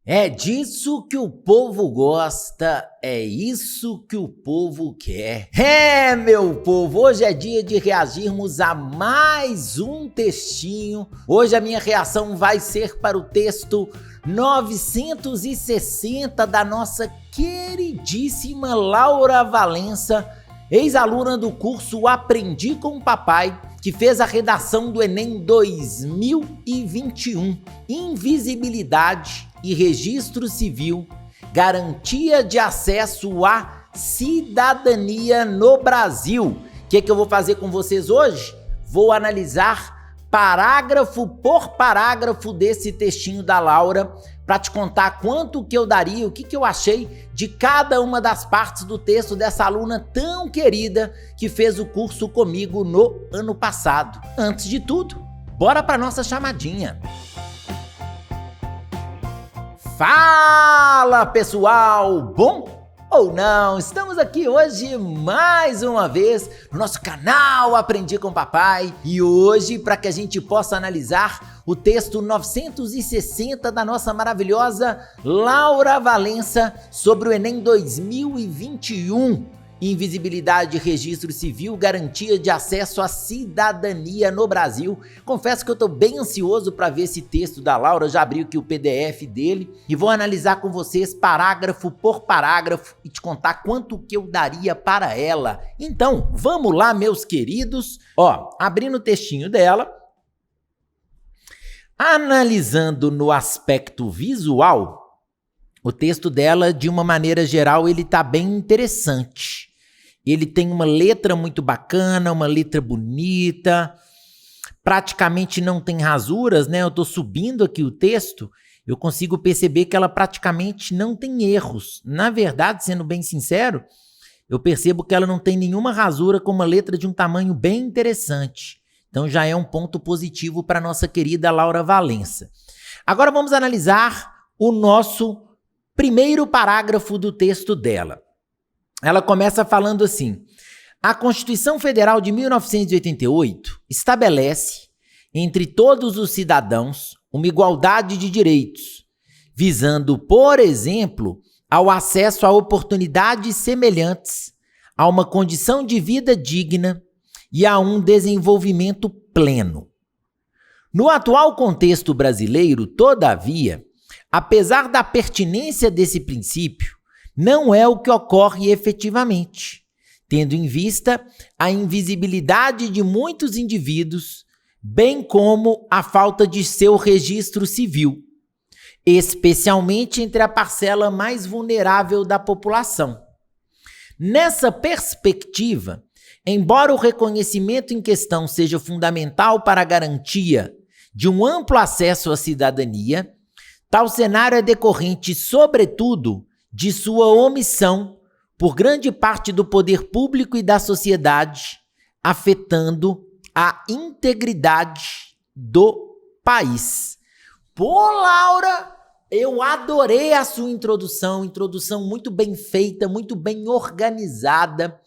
É disso que o povo gosta, é isso que o povo quer. É, meu povo, hoje é dia de reagirmos a mais um textinho. Hoje a minha reação vai ser para o texto 960 da nossa queridíssima Laura Valença, ex-aluna do curso Aprendi com o Papai, que fez a redação do Enem 2021. Invisibilidade e registro civil, garantia de acesso à cidadania no Brasil. O que eu vou fazer com vocês hoje? Vou analisar parágrafo por parágrafo desse textinho da Laura para te contar quanto que eu daria, o que eu achei de cada uma das partes do texto dessa aluna tão querida que fez o curso comigo no ano passado. Antes de tudo, bora para nossa chamadinha. Fala, pessoal! Bom ou não? Estamos aqui hoje mais uma vez no nosso canal Aprendi com o Papai e hoje para que a gente possa analisar o texto 960 da nossa maravilhosa Laura Valença sobre o Enem 2021. Invisibilidade, registro civil, garantia de acesso à cidadania no Brasil. Confesso que eu estou bem ansioso para ver esse texto da Laura, já abri aqui o PDF dele e vou analisar com vocês parágrafo por parágrafo e te contar quanto que eu daria para ela. Então, vamos lá, meus queridos. Ó, abrindo o textinho dela, analisando no aspecto visual, o texto dela, de uma maneira geral, ele tá bem interessante. Ele tem uma letra muito bacana, uma letra bonita, praticamente não tem rasuras, né? Eu tô subindo aqui o texto, eu consigo perceber que ela praticamente não tem erros. Na verdade, sendo bem sincero, eu percebo que ela não tem nenhuma rasura, com uma letra de um tamanho bem interessante. Então já é um ponto positivo para nossa querida Laura Valença. Agora vamos analisar o nosso primeiro parágrafo do texto dela. Ela começa falando assim: a Constituição Federal de 1988 estabelece, entre todos os cidadãos, uma igualdade de direitos, visando, por exemplo, ao acesso a oportunidades semelhantes, a uma condição de vida digna e a um desenvolvimento pleno. No atual contexto brasileiro, todavia, apesar da pertinência desse princípio, não é o que ocorre efetivamente, tendo em vista a invisibilidade de muitos indivíduos, bem como a falta de seu registro civil, especialmente entre a parcela mais vulnerável da população. Nessa perspectiva, embora o reconhecimento em questão seja fundamental para a garantia de um amplo acesso à cidadania, tal cenário é decorrente, sobretudo, de sua omissão por grande parte do poder público e da sociedade, afetando a integridade do país. Pô, Laura, eu adorei a sua introdução muito bem feita, muito bem organizada.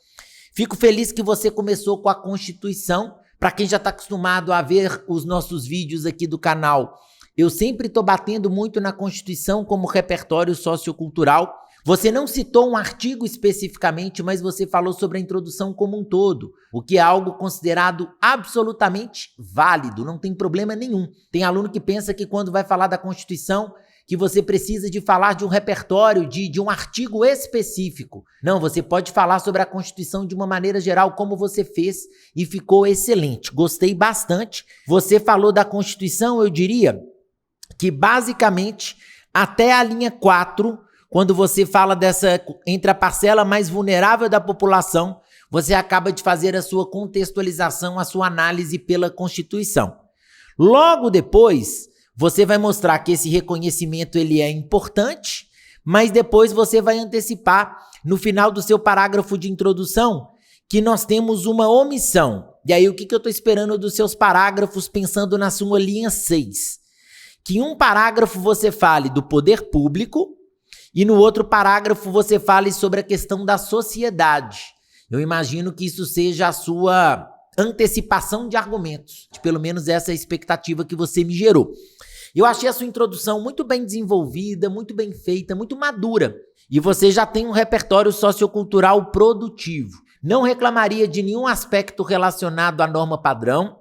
Fico feliz que você começou com a Constituição. Para quem já está acostumado a ver os nossos vídeos aqui do canal, eu sempre estou batendo muito na Constituição como repertório sociocultural. Você não citou um artigo especificamente, mas você falou sobre a introdução como um todo, o que é algo considerado absolutamente válido, não tem problema nenhum. Tem aluno que pensa que quando vai falar da Constituição, que você precisa de falar de um repertório, de um artigo específico. Não, você pode falar sobre a Constituição de uma maneira geral, como você fez, e ficou excelente. Gostei bastante. Você falou da Constituição, eu diria que basicamente até a linha 4, quando você fala dessa entre a parcela mais vulnerável da população, você acaba de fazer a sua contextualização, a sua análise pela Constituição. Logo depois, você vai mostrar que esse reconhecimento ele é importante, mas depois você vai antecipar no final do seu parágrafo de introdução que nós temos uma omissão. E aí o que eu estou esperando dos seus parágrafos pensando na sua linha 6? Que em um parágrafo você fale do poder público e no outro parágrafo você fale sobre a questão da sociedade. Eu imagino que isso seja a sua antecipação de argumentos. Pelo menos essa é a expectativa que você me gerou. Eu achei a sua introdução muito bem desenvolvida, muito bem feita, muito madura. E você já tem um repertório sociocultural produtivo. Não reclamaria de nenhum aspecto relacionado à norma padrão.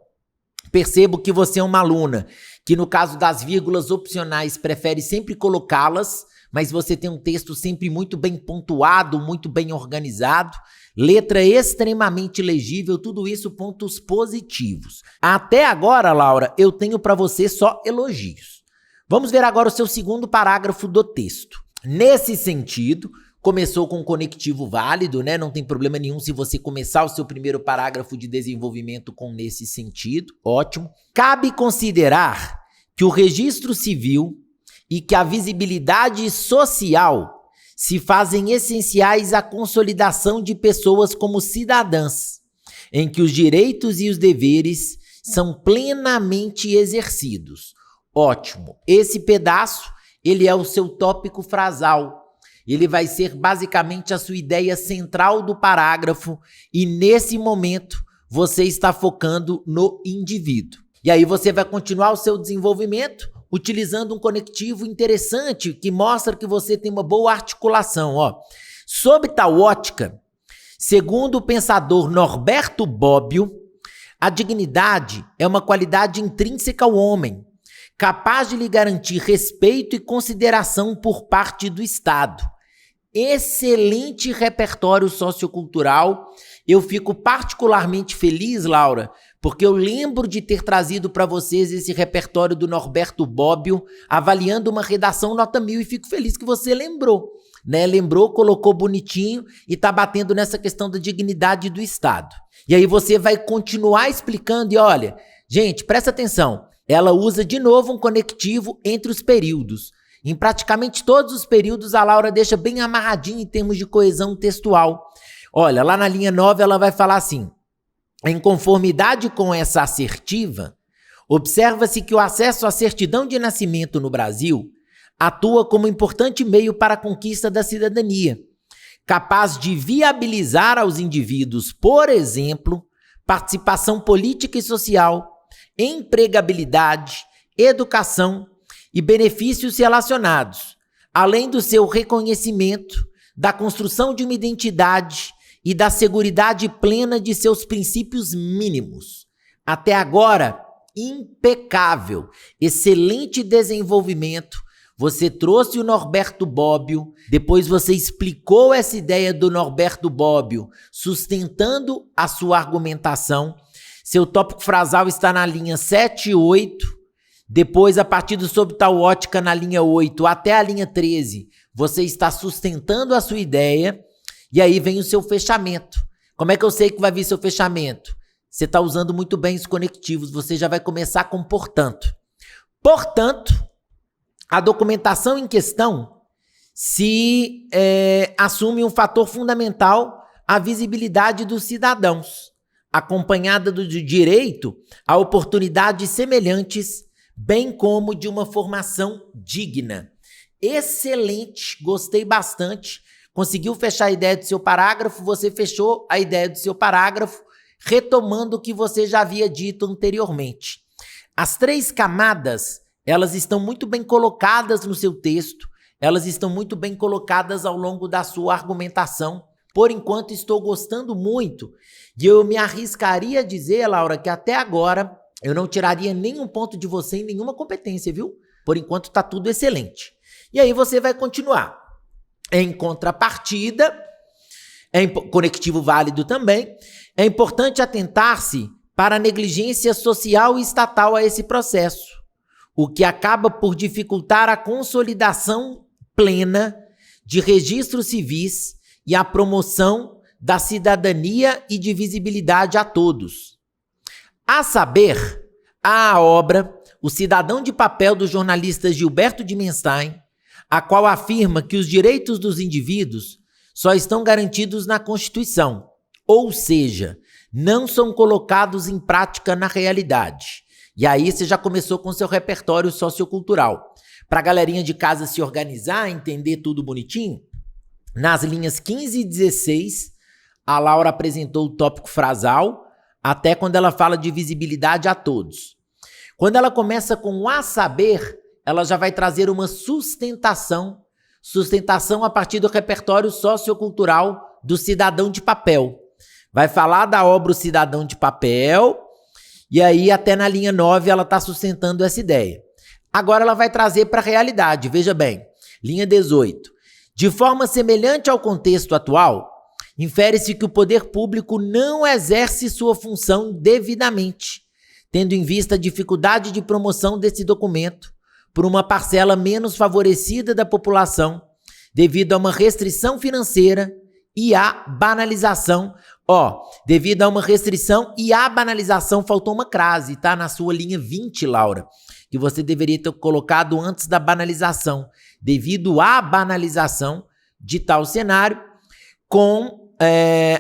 Percebo que você é uma aluna que, no caso das vírgulas opcionais, prefere sempre colocá-las, mas você tem um texto sempre muito bem pontuado, muito bem organizado, letra extremamente legível, tudo isso pontos positivos. Até agora, Laura, eu tenho para você só elogios. Vamos ver agora o seu segundo parágrafo do texto. Nesse sentido, começou com um conectivo válido, né? Não tem problema nenhum se você começar o seu primeiro parágrafo de desenvolvimento com nesse sentido, ótimo. Cabe considerar que o registro civil e que a visibilidade social se fazem essenciais à consolidação de pessoas como cidadãs, em que os direitos e os deveres são plenamente exercidos. Ótimo. Esse pedaço, ele é o seu tópico frasal. Ele vai ser basicamente a sua ideia central do parágrafo e nesse momento você está focando no indivíduo. E aí você vai continuar o seu desenvolvimento utilizando um conectivo interessante que mostra que você tem uma boa articulação. Sob tal ótica, segundo o pensador Norberto Bobbio, a dignidade é uma qualidade intrínseca ao homem, capaz de lhe garantir respeito e consideração por parte do Estado. Excelente repertório sociocultural. Eu fico particularmente feliz, Laura, porque eu lembro de ter trazido para vocês esse repertório do Norberto Bobbio, avaliando uma redação nota 1000, e fico feliz que você lembrou, né? Lembrou, colocou bonitinho e tá batendo nessa questão da dignidade do Estado. E aí você vai continuar explicando e olha, gente, presta atenção, ela usa de novo um conectivo entre os períodos. Em praticamente todos os períodos, a Laura deixa bem amarradinho em termos de coesão textual. Olha, lá na linha 9 ela vai falar assim: em conformidade com essa assertiva, observa-se que o acesso à certidão de nascimento no Brasil atua como importante meio para a conquista da cidadania, capaz de viabilizar aos indivíduos, por exemplo, participação política e social, empregabilidade, educação e benefícios relacionados, além do seu reconhecimento, da construção de uma identidade e da seguridade plena de seus princípios mínimos. Até agora, impecável, excelente desenvolvimento. Você trouxe o Norberto Bobbio, depois você explicou essa ideia do Norberto Bobbio, sustentando a sua argumentação. Seu tópico frasal está na linha 7 e 8. Depois, a partir do sob tal ótica, na linha 8 até a linha 13, você está sustentando a sua ideia. E aí vem o seu fechamento. Como é que eu sei que vai vir seu fechamento? Você está usando muito bem os conectivos. Você já vai começar com portanto. Portanto, a documentação em questão se assume um fator fundamental, a visibilidade dos cidadãos, acompanhada do direito a oportunidades semelhantes, bem como de uma formação digna. Excelente, gostei bastante. Conseguiu fechar a ideia do seu parágrafo, você fechou a ideia do seu parágrafo, retomando o que você já havia dito anteriormente. As 3 camadas, elas estão muito bem colocadas no seu texto, elas estão muito bem colocadas ao longo da sua argumentação. Por enquanto, estou gostando muito e eu me arriscaria a dizer, Laura, que até agora eu não tiraria nenhum ponto de você em nenhuma competência, viu? Por enquanto, está tudo excelente. E aí você vai continuar. Em contrapartida, conectivo válido também, é importante atentar-se para a negligência social e estatal a esse processo, o que acaba por dificultar a consolidação plena de registros civis e a promoção da cidadania e de visibilidade a todos. A saber, a obra O Cidadão de Papel do jornalista Gilberto Dimenstein, a qual afirma que os direitos dos indivíduos só estão garantidos na Constituição, ou seja, não são colocados em prática na realidade. E aí você já começou com seu repertório sociocultural. Para a galerinha de casa se organizar, entender tudo bonitinho, nas linhas 15 e 16, a Laura apresentou o tópico frasal, até quando ela fala de visibilidade a todos. Quando ela começa com a saber, ela já vai trazer uma sustentação a partir do repertório sociocultural do Cidadão de Papel. Vai falar da obra O Cidadão de Papel, e aí até na linha 9 ela está sustentando essa ideia. Agora ela vai trazer para a realidade, veja bem, linha 18. De forma semelhante ao contexto atual, infere-se que o poder público não exerce sua função devidamente, tendo em vista a dificuldade de promoção desse documento por uma parcela menos favorecida da população, devido a uma restrição financeira e à banalização. Devido a uma restrição e à banalização, faltou uma crase, tá? Na sua linha 20, Laura, que você deveria ter colocado antes da banalização. Devido à banalização de tal cenário, com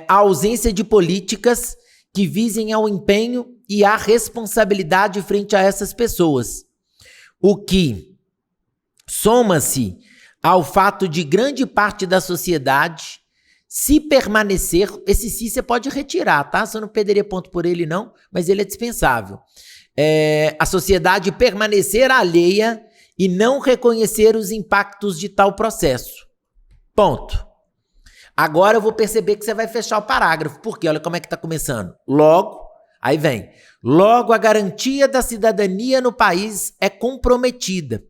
a ausência de políticas que visem ao empenho e à responsabilidade frente a essas pessoas. O que soma-se ao fato de grande parte da sociedade, se permanecer, esse se você pode retirar, tá? Você não perderia ponto por ele não, mas ele é dispensável. A sociedade permanecer alheia e não reconhecer os impactos de tal processo. Ponto. Agora eu vou perceber que você vai fechar o parágrafo, porque olha como é que está começando. Logo, aí vem. Logo, a garantia da cidadania no país é comprometida,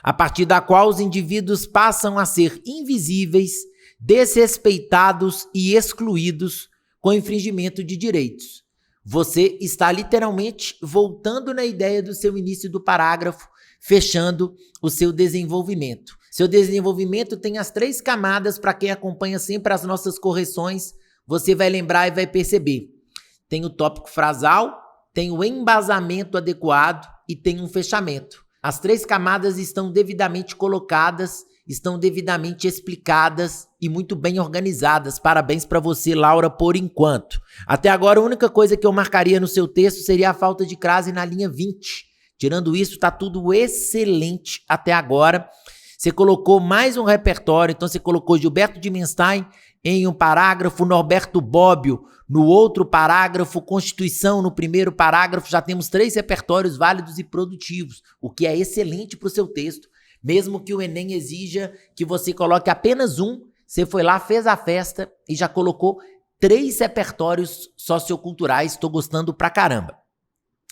a partir da qual os indivíduos passam a ser invisíveis, desrespeitados e excluídos com infringimento de direitos. Você está literalmente voltando na ideia do seu início do parágrafo, fechando o seu desenvolvimento. Seu desenvolvimento tem as 3 camadas, para quem acompanha sempre as nossas correções, você vai lembrar e vai perceber. Tem o tópico frasal, tem o embasamento adequado e tem um fechamento. As 3 camadas estão devidamente colocadas, estão devidamente explicadas e muito bem organizadas. Parabéns para você, Laura, por enquanto. Até agora, a única coisa que eu marcaria no seu texto seria a falta de crase na linha 20. Tirando isso, tá tudo excelente até agora. Você colocou mais um repertório, então você colocou Gilberto de Menstein em um parágrafo, Norberto Bobbio no outro parágrafo, Constituição no primeiro parágrafo. Já temos 3 repertórios válidos e produtivos, o que é excelente para o seu texto. Mesmo que o Enem exija que você coloque apenas um, você foi lá, fez a festa e já colocou 3 repertórios socioculturais. Estou gostando pra caramba.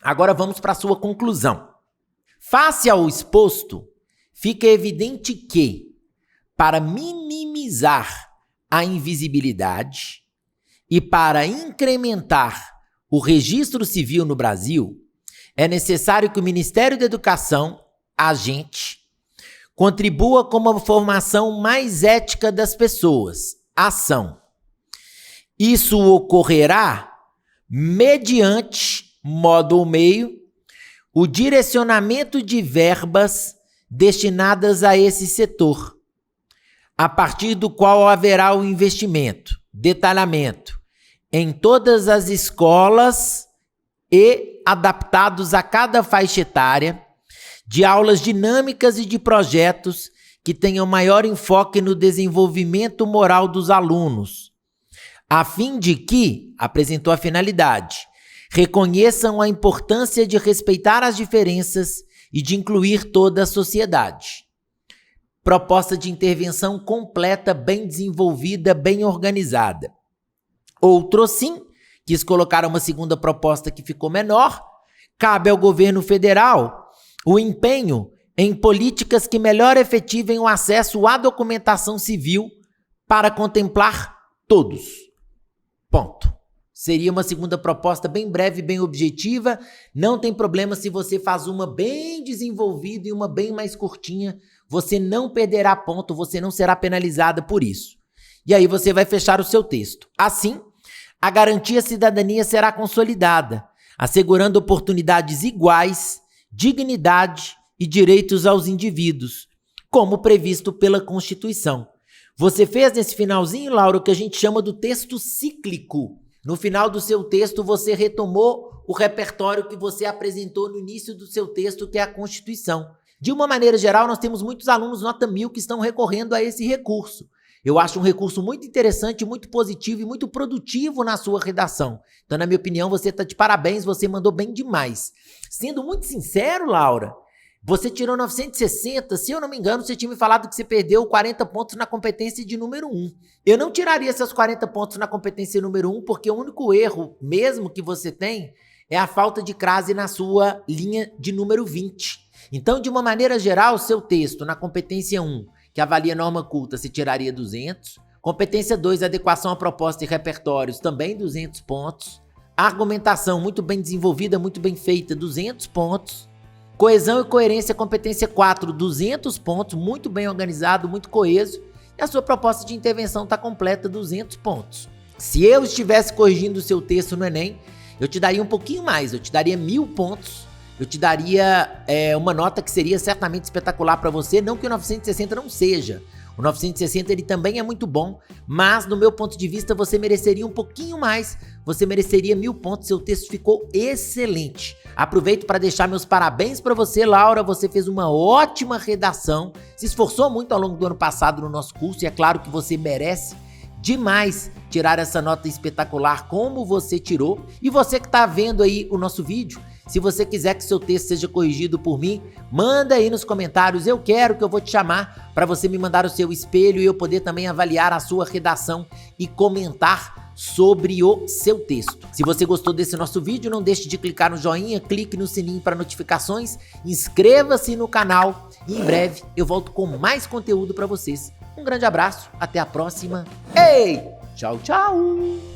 Agora vamos para a sua conclusão. Face ao exposto, fica evidente que, para minimizar a invisibilidade e para incrementar o registro civil no Brasil, é necessário que o Ministério da Educação, agente, contribua com uma formação mais ética das pessoas. Ação. Isso ocorrerá mediante, modo ou meio, o direcionamento de verbas destinadas a esse setor, a partir do qual haverá o investimento, detalhamento, em todas as escolas e adaptados a cada faixa etária, de aulas dinâmicas e de projetos que tenham maior enfoque no desenvolvimento moral dos alunos, a fim de que, apresentou a finalidade, reconheçam a importância de respeitar as diferenças e de incluir toda a sociedade. Proposta de intervenção completa, bem desenvolvida, bem organizada. Outro sim, quis colocar uma segunda proposta que ficou menor, cabe ao governo federal o empenho em políticas que melhor efetivem o acesso à documentação civil para contemplar todos. Ponto. Seria uma segunda proposta bem breve, bem objetiva. Não tem problema se você faz uma bem desenvolvida e uma bem mais curtinha. Você não perderá ponto, você não será penalizada por isso. E aí você vai fechar o seu texto. Assim, a garantia à cidadania será consolidada, assegurando oportunidades iguais, dignidade e direitos aos indivíduos, como previsto pela Constituição. Você fez nesse finalzinho, Laura, o que a gente chama do texto cíclico. No final do seu texto, você retomou o repertório que você apresentou no início do seu texto, que é a Constituição. De uma maneira geral, nós temos muitos alunos nota 1000 que estão recorrendo a esse recurso. Eu acho um recurso muito interessante, muito positivo e muito produtivo na sua redação. Então, na minha opinião, você está de parabéns, você mandou bem demais. Sendo muito sincero, Laura, Você tirou 960, se eu não me engano, você tinha me falado que você perdeu 40 pontos na competência de número 1. Eu não tiraria seus 40 pontos na competência número 1, porque o único erro mesmo que você tem é a falta de crase na sua linha de número 20. Então, de uma maneira geral, seu texto na competência 1, que avalia norma culta, você tiraria 200. Competência 2, adequação à proposta e repertórios, também 200 pontos. Argumentação muito bem desenvolvida, muito bem feita, 200 pontos. Coesão e coerência, competência 4, 200 pontos, muito bem organizado, muito coeso. E a sua proposta de intervenção está completa, 200 pontos. Se eu estivesse corrigindo o seu texto no Enem, eu te daria um pouquinho mais, eu te daria 1000 pontos. Eu te daria uma nota que seria certamente espetacular para você, não que o 960 não seja. O 960 ele também é muito bom, mas no meu ponto de vista você mereceria um pouquinho mais, você mereceria 1000 pontos, seu texto ficou excelente. Aproveito para deixar meus parabéns para você, Laura, você fez uma ótima redação, se esforçou muito ao longo do ano passado no nosso curso e é claro que você merece demais tirar essa nota espetacular como você tirou. E você que está vendo aí o nosso vídeo, se você quiser que seu texto seja corrigido por mim, manda aí nos comentários, eu quero, que eu vou te chamar para você me mandar o seu espelho e eu poder também avaliar a sua redação e comentar sobre o seu texto. Se você gostou desse nosso vídeo, não deixe de clicar no joinha, clique no sininho para notificações, inscreva-se no canal e em breve eu volto com mais conteúdo para vocês. Um grande abraço, até a próxima. Ei, tchau, tchau!